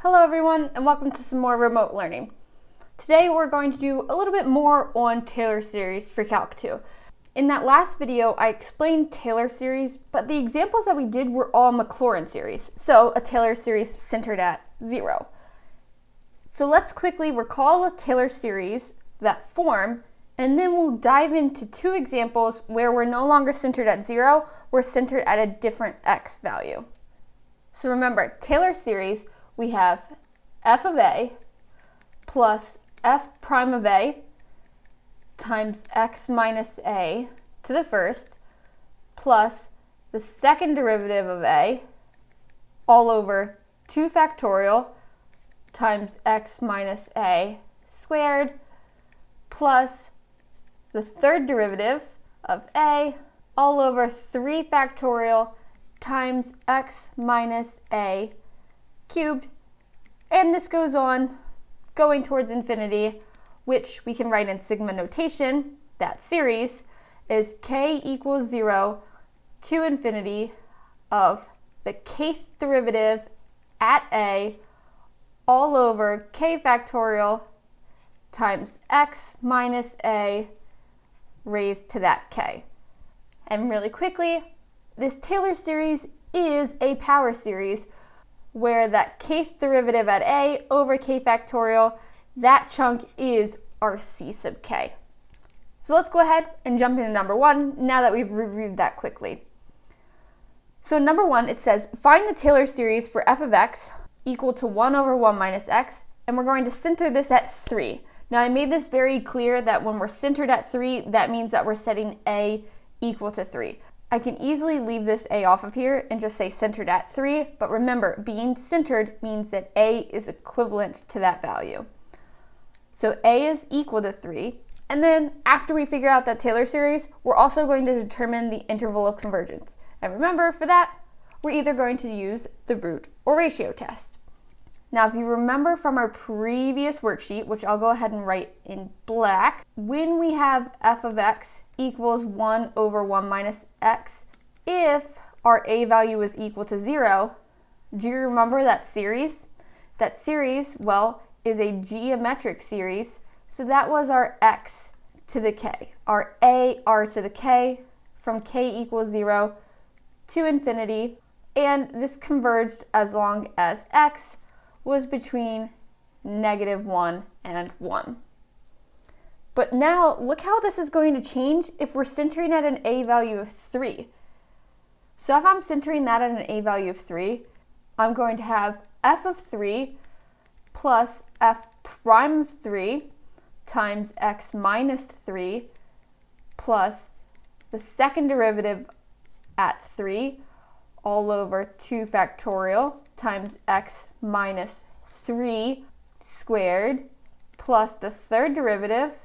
Hello everyone, and welcome to some more remote learning. Today we're going to do a little bit more on Taylor series for Calc 2. In that last video I explained Taylor series, but the examples that we did were all Maclaurin series, so a Taylor series centered at 0. So let's quickly recall a Taylor series, that form, and then we'll dive into two examples where we're no longer centered at 0, we're centered at a different x value. So remember, Taylor series, we have f of a plus f prime of a times x minus a to the first plus the second derivative of a all over 2 factorial times x minus a squared plus the third derivative of a all over 3 factorial times x minus a cubed, and this goes on going towards infinity, which we can write in sigma notation. That series is k equals 0 to infinity of the kth derivative at a all over k factorial times x minus a raised to that k. And really quickly, this Taylor series is a power series where that kth derivative at a over k factorial, that chunk is our c sub k. So let's go ahead and jump into number 1 now that we've reviewed that quickly. So number 1, it says, find the Taylor series for f of x equal to 1 over 1 minus x, and we're going to center this at 3. Now I made this very clear that when we're centered at 3, that means that we're setting a equal to 3. I can easily leave this a off of here and just say centered at 3, but remember, being centered means that a is equivalent to that value. So a is equal to 3, and then after we figure out that Taylor series, we're also going to determine the interval of convergence. And remember, for that, we're either going to use the root or ratio test. Now, if you remember from our previous worksheet, which I'll go ahead and write in black, when we have f of x equals 1 over 1 minus x, if our a value is equal to 0, do you remember that series? That series, well, is a geometric series, so that was our x to the k, our a r to the k from k equals 0 to infinity, and this converged as long as x was between -1 and 1. But now, look how this is going to change if we're centering at an a value of 3. So if I'm centering that at an a value of 3, I'm going to have f of 3 plus f prime of 3 times x minus 3 plus the second derivative at 3 all over 2 factorial times x minus 3 squared plus the third derivative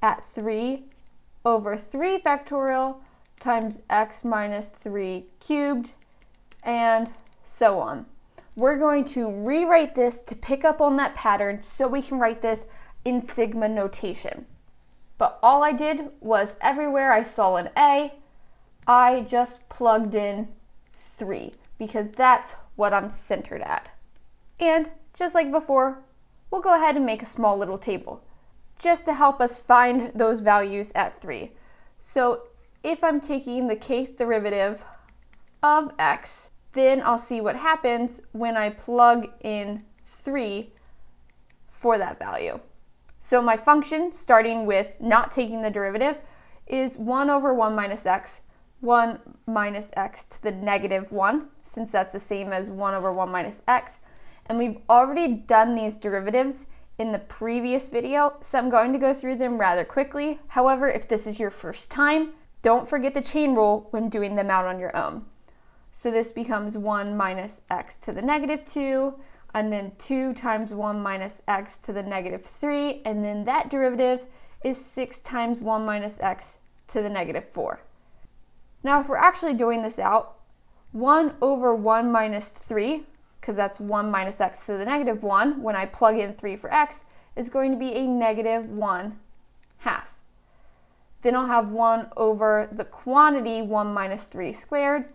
at 3 over 3 factorial times x minus 3 cubed, and so on. We're going to rewrite this to pick up on that pattern so we can write this in sigma notation. But all I did was everywhere I saw an a, I just plugged in 3 because that's what I'm centered at. And just like before, we'll go ahead and make a small little table just to help us find those values at 3. So if I'm taking the kth derivative of x, then I'll see what happens when I plug in 3 for that value. So my function, starting with not taking the derivative, is 1 over 1 minus x, 1 minus x to the -1, since that's the same as 1 over 1 minus x. And we've already done these derivatives in the previous video, so I'm going to go through them rather quickly. However, if this is your first time, don't forget the chain rule when doing them out on your own. So this becomes 1 minus x to the -2, and then 2 times 1 minus x to the -3, and then that derivative is 6 times 1 minus x to the -4. Now, if we're actually doing this out, 1 over 1 minus 3, because that's 1 minus x to the -1, when I plug in 3 for x, is going to be a -1/2. Then I'll have 1 over the quantity 1 minus 3 squared,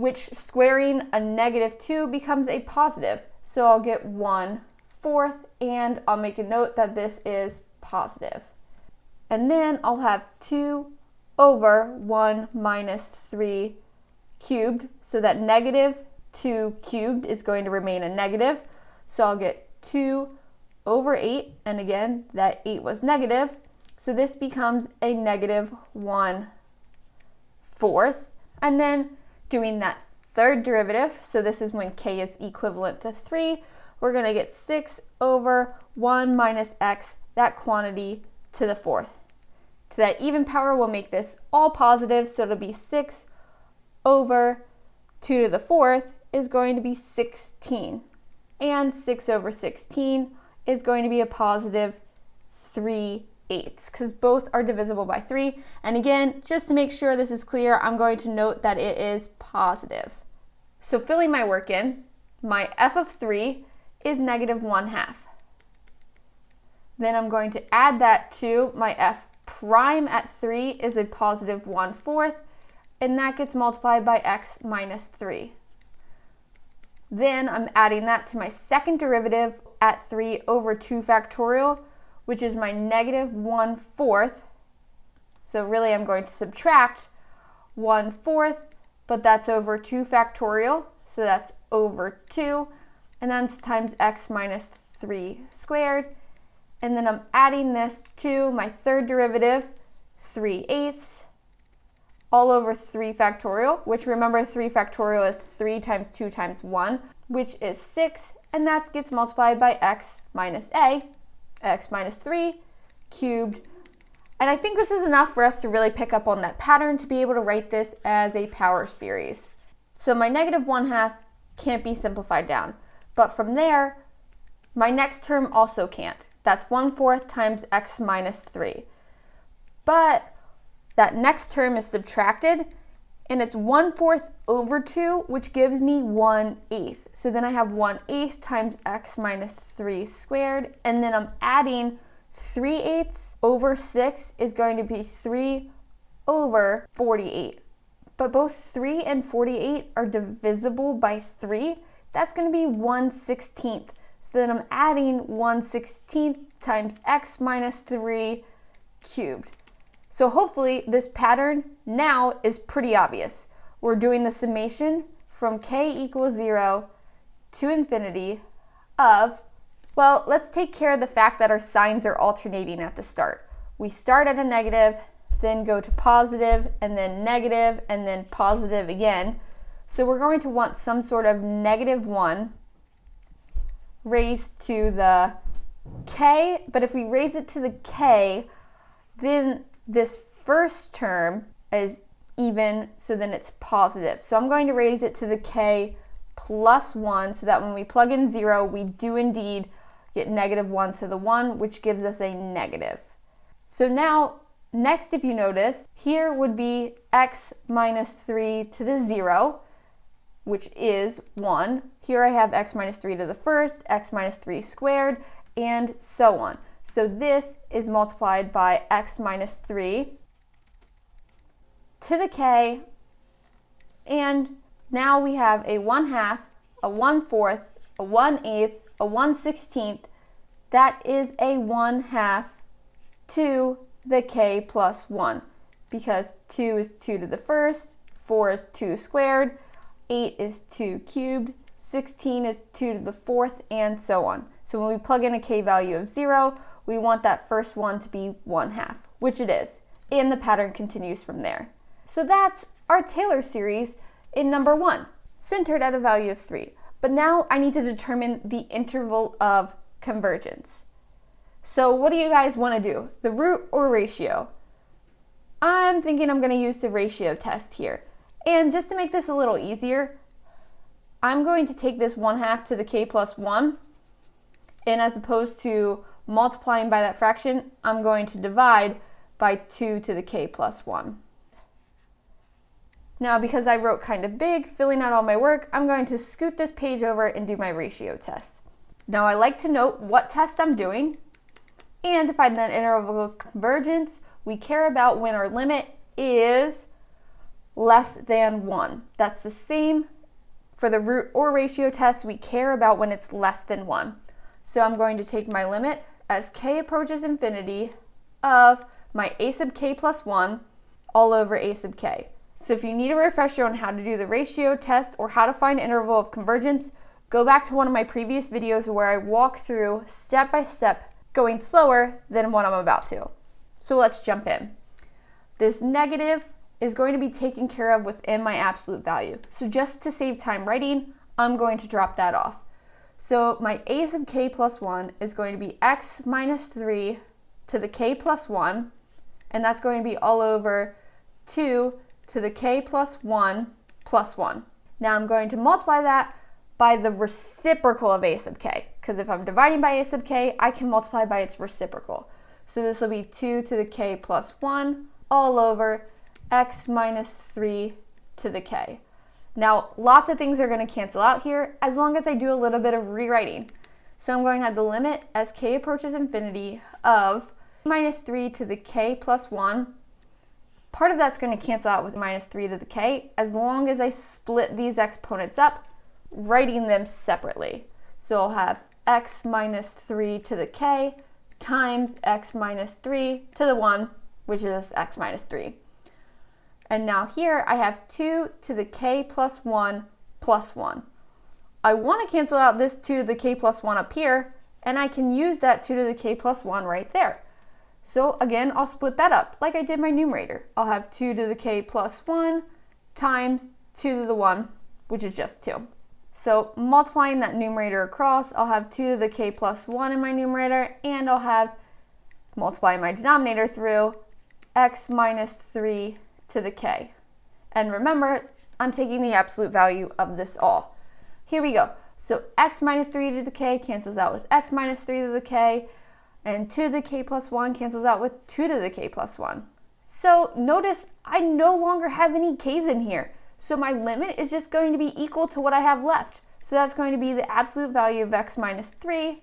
which squaring a -2 becomes a positive. So I'll get 1/4, and I'll make a note that this is positive. And then I'll have 2 over 1 minus 3 cubed, so that -2 cubed is going to remain a negative. So I'll get 2 over 8, and again, that 8 was negative, so this becomes a -1/4. And then doing that third derivative, so this is when k is equivalent to 3, we're going to get 6 over 1 minus x, that quantity, to the 4th. So that even power will make this all positive, so it'll be 6 over 2 to the 4th is going to be 16. And 6 over 16 is going to be a positive 3/8, because both are divisible by 3. And again, just to make sure this is clear, I'm going to note that it is positive. So filling my work in, my f of 3 is -1/2. Then I'm going to add that to my f prime at 3 is a positive 1/4, and that gets multiplied by x minus 3. Then I'm adding that to my second derivative at 3 over 2 factorial, which is my -1/4. So really I'm going to subtract 1/4, but that's over 2 factorial, so that's over 2, and that's times x minus 3 squared. And then I'm adding this to my third derivative, 3/8, all over 3 factorial, which remember 3 factorial is 3 times 2 times 1, which is 6, and that gets multiplied by x minus a, x minus 3 cubed. And I think this is enough for us to really pick up on that pattern to be able to write this as a power series. So my -1/2 can't be simplified down, but from there, my next term also can't. That's 1/4 times x minus 3. But that next term is subtracted, and it's 1/4 over 2, which gives me 1/8. So then I have 1/8 times x minus 3 squared, and then I'm adding 3/8 over 6 is going to be 3 over 48. But both 3 and 48 are divisible by 3. That's going to be 1/16. So then I'm adding 1/16 times x minus 3 cubed. So hopefully this pattern now is pretty obvious. We're doing the summation from k equals 0 to infinity of, well, let's take care of the fact that our signs are alternating at the start. We start at a negative, then go to positive, and then negative, and then positive again. So we're going to want some sort of -1 raised to the k, but if we raise it to the k, then this first term is even, so then it's positive. So I'm going to raise it to the k plus 1, so that when we plug in 0, we do indeed get -1 to the 1, which gives us a negative. So now, next, if you notice, here would be x minus 3 to the 0, which is 1. Here I have x minus 3 to the first, x minus 3 squared, and so on. So this is multiplied by x minus 3 to the k, and now we have a 1/2, a 1/4, a 1/8, a 1/16. That is a 1/2 to the k plus 1, because 2 is 2 to the first, 4 is 2 squared, 8 is 2 cubed, 16 is 2 to the 4th, and so on. So when we plug in a k value of 0, we want that first one to be 1/2, which it is, and the pattern continues from there. So that's our Taylor series in number 1, centered at a value of 3. But now I need to determine the interval of convergence. So what do you guys want to do, the root or ratio? I'm thinking I'm going to use the ratio test here. And just to make this a little easier, I'm going to take this 1/2 to the k plus 1, and as opposed to multiplying by that fraction, I'm going to divide by 2 to the k plus 1. Now, because I wrote kind of big, filling out all my work, I'm going to scoot this page over and do my ratio test. Now, I like to note what test I'm doing, and to find that interval of convergence, we care about when our limit is less than 1. That's the same for the root or ratio test. We care about when it's less than 1. So I'm going to take my limit as k approaches infinity of my a sub k plus 1 all over a sub k. So if you need a refresher on how to do the ratio test or how to find interval of convergence, go back to one of my previous videos where I walk through step by step, going slower than what I'm about to. So let's jump in. This negative is going to be taken care of within my absolute value. So just to save time writing, I'm going to drop that off. So my a sub k plus 1 is going to be x minus 3 to the k plus 1, and that's going to be all over 2 to the k plus 1 plus 1. Now I'm going to multiply that by the reciprocal of a sub k, because if I'm dividing by a sub k, I can multiply by its reciprocal. So this will be 2 to the k plus 1 all over x minus 3 to the k. Now, lots of things are going to cancel out here as long as I do a little bit of rewriting. So I'm going to have the limit as k approaches infinity of minus 3 to the k plus 1. Part of that's going to cancel out with minus 3 to the k as long as I split these exponents up, writing them separately. So I'll have x minus 3 to the k times x minus 3 to the 1, which is x minus 3. And now here I have 2 to the k plus 1 plus 1. I want to cancel out this 2 to the k plus 1 up here, and I can use that 2 to the k plus 1 right there. So again, I'll split that up like I did my numerator. I'll have 2 to the k plus 1 times 2 to the 1, which is just 2. So multiplying that numerator across, I'll have 2 to the k plus 1 in my numerator, and I'll have, multiplying my denominator through, x minus 3 to the k. And remember, I'm taking the absolute value of this all. Here we go. So x minus 3 to the k cancels out with x minus 3 to the k, and 2 to the k plus 1 cancels out with 2 to the k plus 1. So notice I no longer have any k's in here. So my limit is just going to be equal to what I have left. So that's going to be the absolute value of x minus 3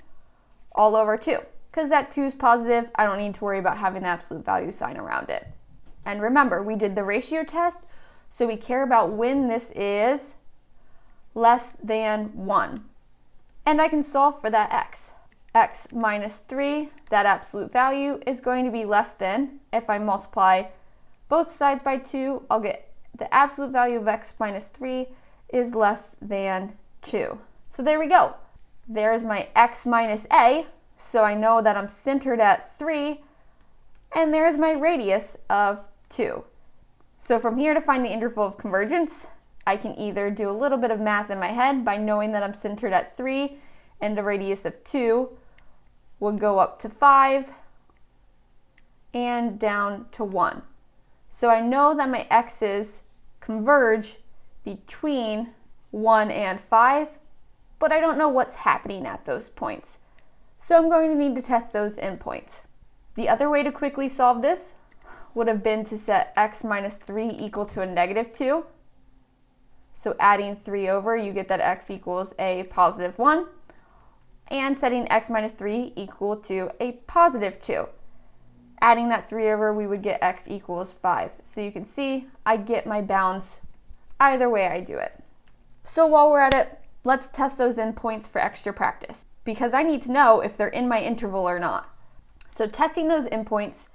all over 2. Because that 2 is positive, I don't need to worry about having the absolute value sign around it. And remember, we did the ratio test, so we care about when this is less than 1. And I can solve for that x. X minus 3, that absolute value, is going to be less than, if I multiply both sides by 2, I'll get the absolute value of x minus 3 is less than 2. So there we go. There's my x minus a, so I know that I'm centered at 3, and there's my radius of 2. So from here to find the interval of convergence, I can either do a little bit of math in my head by knowing that I'm centered at 3 and the radius of 2 would go up to 5 and down to 1. So I know that my x's converge between 1 and 5, but I don't know what's happening at those points. So I'm going to need to test those endpoints. The other way to quickly solve this would have been to set x minus 3 equal to a negative 2. So adding 3 over, you get that x equals a positive 1. And setting x minus 3 equal to a positive 2. Adding that 3 over, we would get x equals 5. So you can see I get my bounds either way I do it. So while we're at it, let's test those endpoints for extra practice, because I need to know if they're in my interval or not. So testing those endpoints,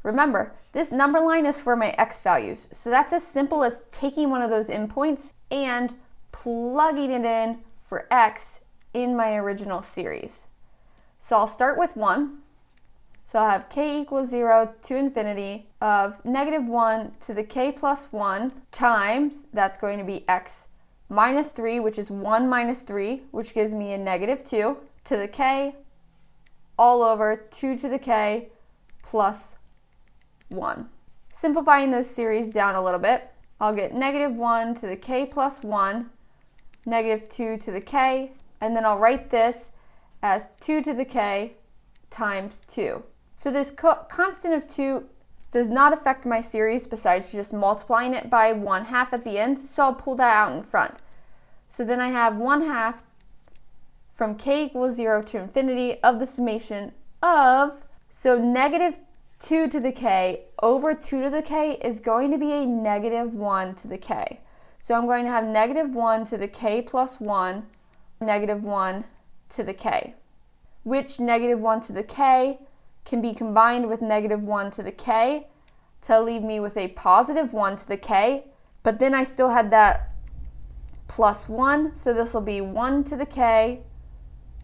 remember, this number line is for my x values. So that's as simple as taking one of those endpoints and plugging it in for x in my original series. So I'll start with 1. So I'll have k equals 0 to infinity of negative 1 to the k plus 1 times, that's going to be x minus 3, which is 1 minus 3, which gives me a negative 2, to the k all over 2 to the k plus 1. Simplifying this series down a little bit, I'll get negative 1 to the k plus 1, negative 2 to the k, and then I'll write this as 2 to the k times 2. So this constant of 2 does not affect my series besides just multiplying it by 1/2 at the end, so I'll pull that out in front. So then I have 1/2 from k equals 0 to infinity of the summation of, so negative 2 to the k over 2 to the k is going to be a negative 1 to the k. So I'm going to have negative 1 to the k plus 1, negative 1 to the k, which negative 1 to the k can be combined with negative 1 to the k to leave me with a positive 1 to the k, but then I still had that plus 1, so this will be 1 to the k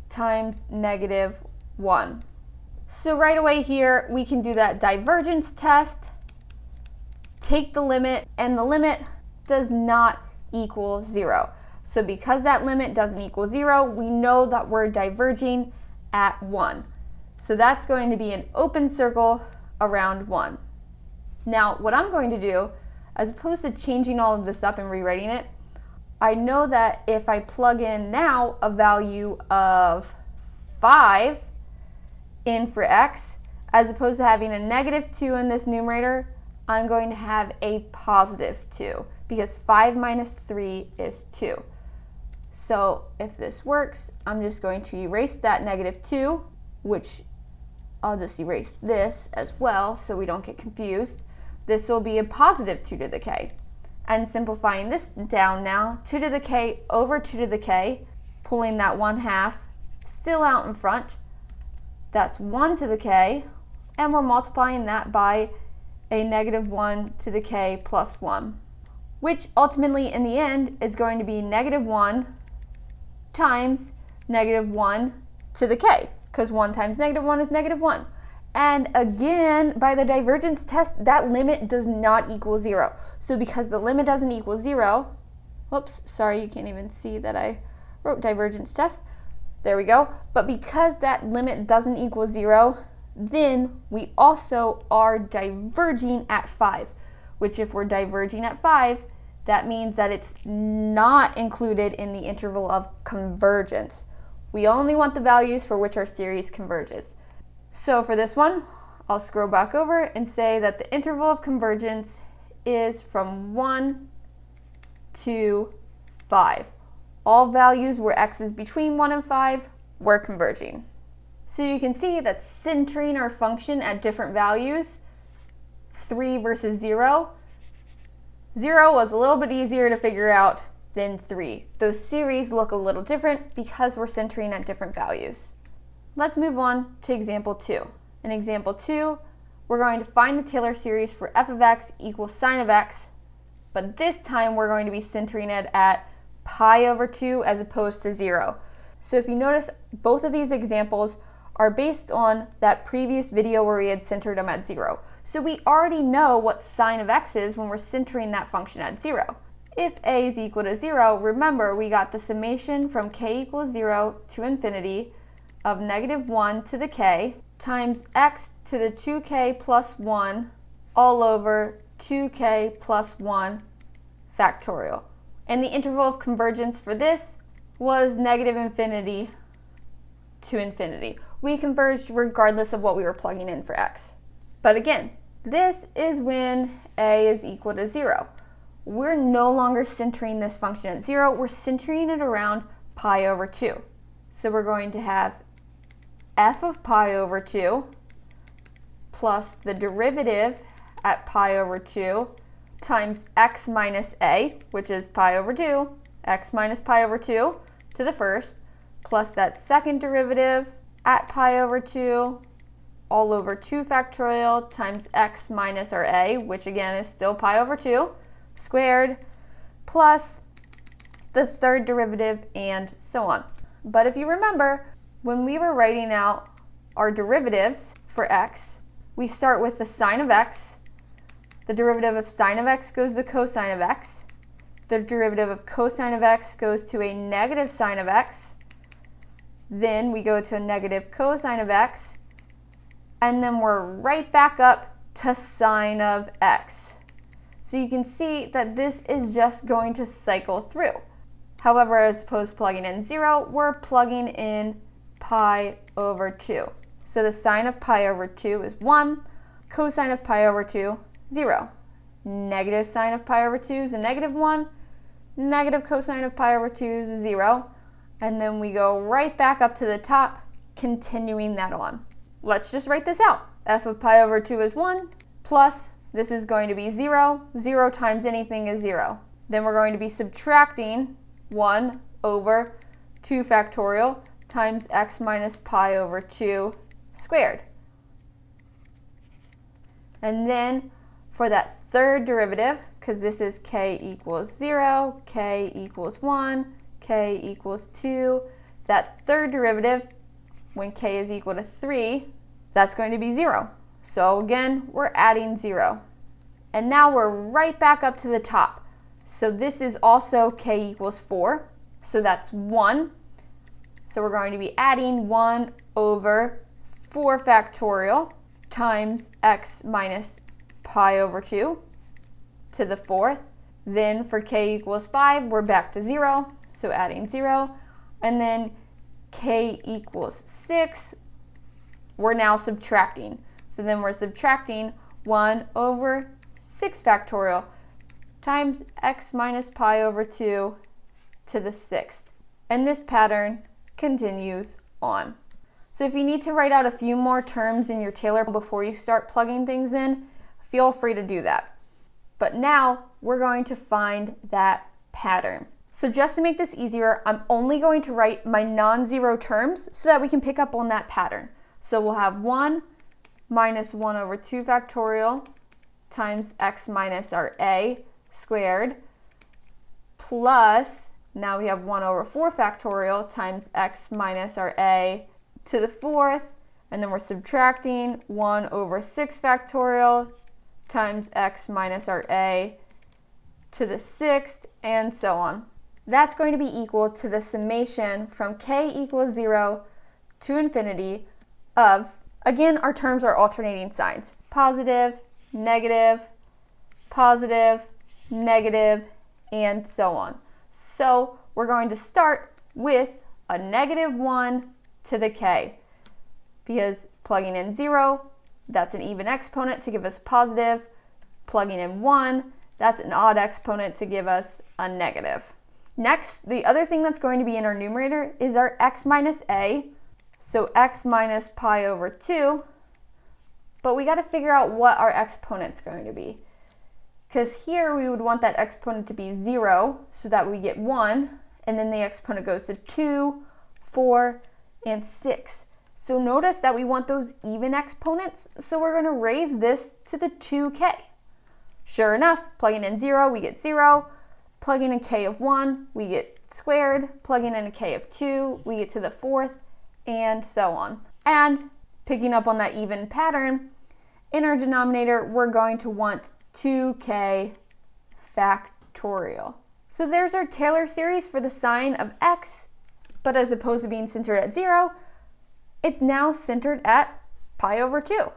times negative 1. So right away here, we can do that divergence test, take the limit, and the limit does not equal 0. So because that limit doesn't equal 0, we know that we're diverging at 1. So that's going to be an open circle around 1. Now, what I'm going to do, as opposed to changing all of this up and rewriting it, I know that if I plug in now a value of 5 in for x, as opposed to having a negative 2 in this numerator, I'm going to have a positive 2, because 5 minus 3 is 2. So if this works, I'm just going to erase that negative 2, which I'll just erase this as well so we don't get confused. This will be a positive 2 to the k. And simplifying this down now, 2 to the k over 2 to the k, pulling that 1/2 still out in front. That's 1 to the k, and we're multiplying that by a negative 1 to the k plus 1, which ultimately in the end is going to be negative 1 times negative 1 to the k, because 1 times negative 1 is negative 1. And again, by the divergence test, that limit does not equal 0. So because the limit doesn't equal 0, whoops, sorry, you can't even see that I wrote divergence test. There we go. But because that limit doesn't equal 0, then we also are diverging at 5, which if we're diverging at 5, that means that it's not included in the interval of convergence. We only want the values for which our series converges. So for this one, I'll scroll back over and say that the interval of convergence is from 1 to 5. All values where x is between 1 and 5, we're converging. So you can see that centering our function at different values, 3 versus 0, 0 was a little bit easier to figure out than 3. Those series look a little different because we're centering at different values. Let's move on to example 2. In example 2, we're going to find the Taylor series for f of x equals sine of x, but this time we're going to be centering it at pi over 2 as opposed to 0. So if you notice, both of these examples are based on that previous video where we had centered them at 0. So we already know what sine of x is when we're centering that function at 0. If a is equal to 0, remember we got the summation from k equals 0 to infinity of negative 1 to the k times x to the 2k plus 1 all over 2k plus 1 factorial. And the interval of convergence for this was negative infinity to infinity. We converged regardless of what we were plugging in for x. But again, this is when a is equal to 0. We're no longer centering this function at 0, we're centering it around pi over 2. So we're going to have f of pi over 2 plus the derivative at pi over 2 times x minus a, which is pi over 2, x minus pi over 2 to the first, plus that second derivative at pi over 2 all over 2 factorial times x minus our a, which again is still pi over 2 squared, plus the third derivative, and so on. But if you remember, when we were writing out our derivatives for x, we start with the sine of x. The derivative of sine of x goes to the cosine of x. The derivative of cosine of x goes to a negative sine of x. Then we go to a negative cosine of x. And then we're right back up to sine of x. So you can see that this is just going to cycle through. However, as opposed to plugging in 0, we're plugging in pi over 2. So the sine of pi over 2 is 1, cosine of pi over 2, 0. Negative sine of pi over 2 is a negative 1, negative cosine of pi over 2 is 0, and then we go right back up to the top, continuing that on. Let's just write this out. f of pi over 2 is 1, plus this is going to be 0. 0 times anything is 0. Then we're going to be subtracting 1 over 2 factorial times x minus pi over 2 squared. And then for that third derivative, because this is k equals 0, k equals 1, k equals 2, that third derivative, when k is equal to 3, that's going to be 0. So again, we're adding 0. And now we're right back up to the top. So this is also k equals 4, so that's 1. So we're going to be adding 1 over 4 factorial times x minus pi over 2 to the 4th. Then for k equals 5, we're back to 0, so adding 0. And then k equals 6, we're now subtracting. So then we're subtracting 1 over 6 factorial times x minus pi over 2 to the 6th. And this pattern continues on. So if you need to write out a few more terms in your Taylor before you start plugging things in, feel free to do that. But now we're going to find that pattern. So just to make this easier, I'm only going to write my non-zero terms so that we can pick up on that pattern. So we'll have 1 minus 1 over 2 factorial times x minus our a squared plus, now we have 1 over 4 factorial times x minus our a to the 4th, and then we're subtracting 1 over 6 factorial times x minus our a to the 6th, and so on. That's going to be equal to the summation from k equals 0 to infinity of, again, our terms are alternating signs, positive, negative, positive, negative, and so on. So we're going to start with a negative 1 to the k, because plugging in 0, that's an even exponent to give us positive. Plugging in 1, that's an odd exponent to give us a negative. Next, the other thing that's going to be in our numerator is our x minus a, so x minus pi over 2, but we got to figure out what our exponent's going to be. Because here we would want that exponent to be 0, so that we get 1, and then the exponent goes to 2, 4, and 6. So notice that we want those even exponents, so we're going to raise this to the 2k. Sure enough, plugging in 0, we get 0. Plugging in k of 1, we get squared. Plugging in a k of 2, we get to the 4th, and so on. And picking up on that even pattern, in our denominator, we're going to want 2k factorial. So there's our Taylor series for the sign of x, but as opposed to being centered at 0, it's now centered at pi over 2.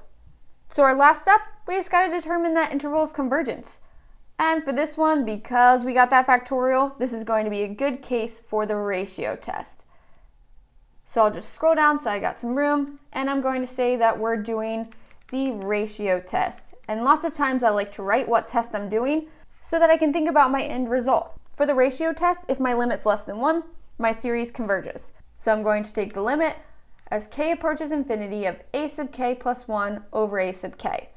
So our last step, we just got to determine that interval of convergence. And for this one, because we got that factorial, this is going to be a good case for the ratio test. So I'll just scroll down so I got some room, and I'm going to say that we're doing the ratio test. And lots of times I like to write what test I'm doing so that I can think about my end result. For the ratio test, if my limit's less than 1, my series converges. So I'm going to take the limit as k approaches infinity of a sub k plus 1 over a sub k.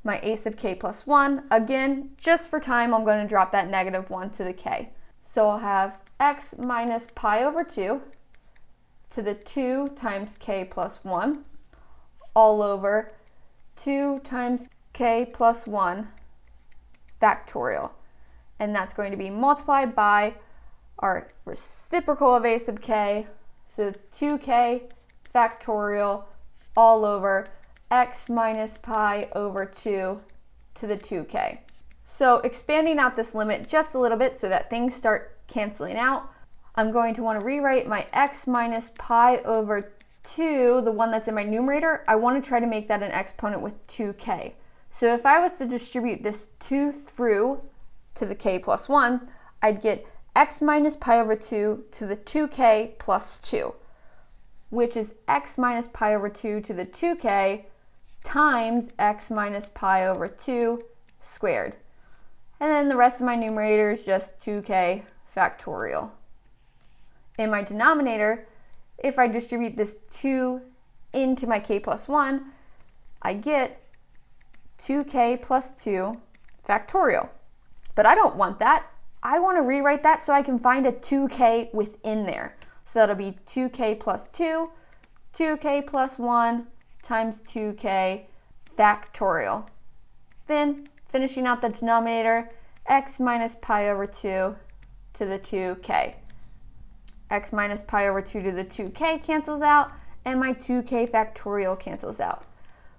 My a sub k plus 1, again, just for time, I'm going to drop that negative 1 to the k. So I'll have x minus pi over 2 to the 2 times k plus 1 all over 2 times k plus 1 factorial. And that's going to be multiplied by our reciprocal of a sub k, so 2k factorial all over x minus pi over 2 to the 2k. So expanding out this limit just a little bit so that things start canceling out, I'm going to want to rewrite my x minus pi over 2, the one that's in my numerator, I want to try to make that an exponent with 2k. So if I was to distribute this 2 through to the k plus 1, I'd get x minus pi over 2 to the 2k plus 2, which is x minus pi over 2 to the 2k times x minus pi over 2 squared. And then the rest of my numerator is just 2k factorial. In my denominator, if I distribute this 2 into my k plus 1, I get 2k plus 2 factorial. But I don't want that. I want to rewrite that so I can find a 2k within there. So that'll be 2k plus 2, 2k plus 1 times 2k factorial. Then, finishing out the denominator, x minus pi over 2 to the 2k. X minus pi over 2 to the 2k cancels out, and my 2k factorial cancels out.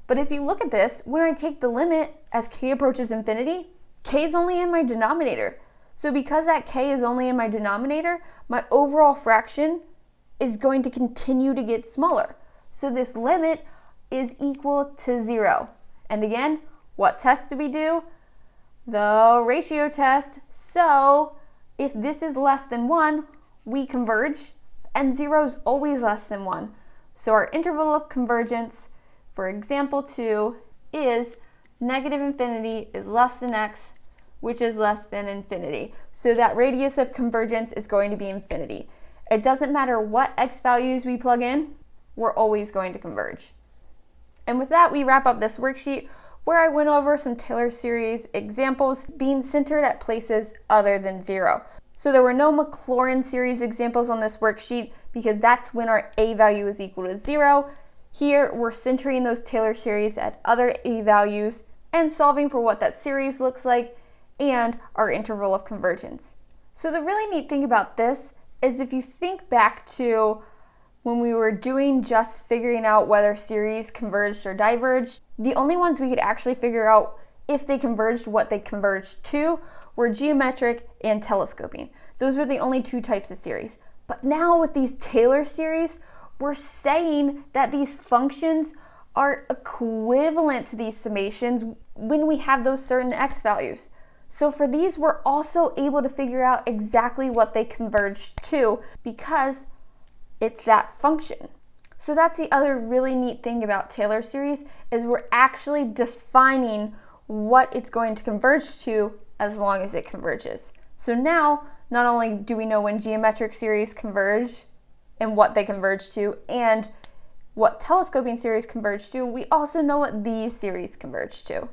But if you look at this, when I take the limit as k approaches infinity, k is only in my denominator. So because that k is only in my denominator, my overall fraction is going to continue to get smaller. So this limit is equal to 0. And again, what test do we do? The ratio test. So if this is less than 1, we converge, and 0 is always less than 1. So our interval of convergence for example 2 is negative infinity is less than x, which is less than infinity. So that radius of convergence is going to be infinity. It doesn't matter what x values we plug in, we're always going to converge. And with that, we wrap up this worksheet where I went over some Taylor series examples being centered at places other than 0. So there were no Maclaurin series examples on this worksheet because that's when our a value is equal to 0. Here, we're centering those Taylor series at other a values and solving for what that series looks like and our interval of convergence. So the really neat thing about this is if you think back to when we were doing just figuring out whether series converged or diverged, the only ones we could actually figure out if they converged what they converged to were geometric and telescoping. Those were the only two types of series. But now with these Taylor series, we're saying that these functions are equivalent to these summations when we have those certain x values. So for these, we're also able to figure out exactly what they converge to because it's that function. So that's the other really neat thing about Taylor series is we're actually defining what it's going to converge to as long as it converges. So now, not only do we know when geometric series converge and what they converge to and what telescoping series converge to, we also know what these series converge to.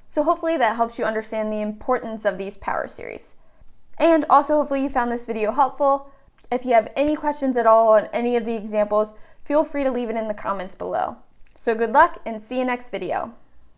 So hopefully that helps you understand the importance of these power series. And also hopefully you found this video helpful. If you have any questions at all on any of the examples, feel free to leave it in the comments below. So good luck and see you next video.